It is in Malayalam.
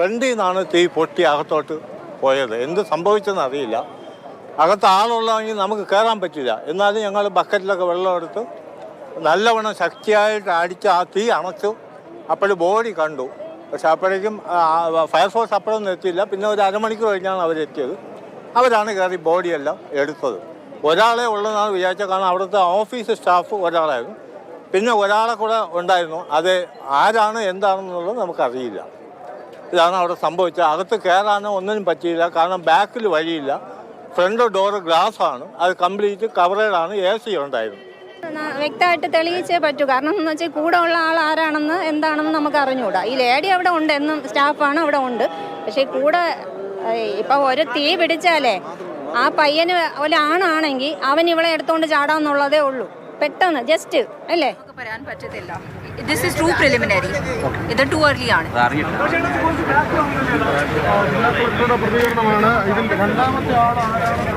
ഫ്രണ്ടിൽ നിന്നാണ് തീ പൊട്ടി അകത്തോട്ട് പോയത്. എന്ത് സംഭവിച്ചെന്ന് അറിയില്ല. അകത്ത് ആളുള്ളതെങ്കിൽ നമുക്ക് കയറാൻ പറ്റില്ല. എന്നാലും ഞങ്ങൾ ബക്കറ്റിലൊക്കെ വെള്ളം എടുത്ത് നല്ലവണ്ണം ശക്തിയായിട്ട് അടിച്ച് ആ തീ അണച്ചു. അപ്പോൾ ബോഡി കണ്ടു. പക്ഷെ അപ്പോഴേക്കും ഫയർഫോഴ്സ് അപ്പോഴൊന്നും എത്തിയില്ല. പിന്നെ ഒരു അരമണിക്കൂർ കഴിഞ്ഞാണ് അവരെത്തിയത്. അവരാണ് കയറി ബോഡിയെല്ലാം എടുത്തത്. ഒരാളെ ഉള്ളതെന്നാണ് വിചാരിച്ചത്. കാരണം അവിടുത്തെ ഓഫീസ് സ്റ്റാഫ് ഒരാളായിരുന്നു. പിന്നെ ഒരാളെ കൂടെ ഉണ്ടായിരുന്നു. അത് ആരാണ് എന്താണെന്നുള്ളത് നമുക്കറിയില്ല. ഇതാണ് അവിടെ സംഭവിച്ചത്. അകത്ത് കയറാനോ ഒന്നിനും പറ്റിയില്ല. കാരണം ബാക്കിൽ വഴിയില്ല. ഫ്രണ്ട് ഡോറ് ഗ്ലാസ്സാണ്. അത് കംപ്ലീറ്റ് കവറേഡാണ്. AC ഉണ്ടായിരുന്നു. വ്യക്തമായിട്ട് തെളിയിച്ചേ പറ്റൂ. കാരണം എന്ന് വെച്ചാൽ കൂടെ ഉള്ള ആൾ ആരാണെന്ന് എന്താണെന്ന് നമുക്ക് അറിഞ്ഞുകൂടാ. ഈ ലേഡി അവിടെ ഉണ്ട്, എന്നും സ്റ്റാഫാണ് അവിടെ ഉണ്ട്. പക്ഷേ കൂടെ ഇപ്പം ഒരു തീ പിടിച്ചാലേ ആ പയ്യന് ഒരാണാണെങ്കിൽ അവൻ ഇവളെ എടുത്തുകൊണ്ട് ചാടാന്നുള്ളതേ ഉള്ളൂ. പെട്ടെന്ന് ജസ്റ്റ് അല്ലേ പറയാൻ പറ്റത്തില്ല. This is to preliminary. ഇത് ടു ഏർലി ആണ്. പ്രതികരണമാണ് ഇതിൽ രണ്ടാമത്തെ ആൾ ആരാണ്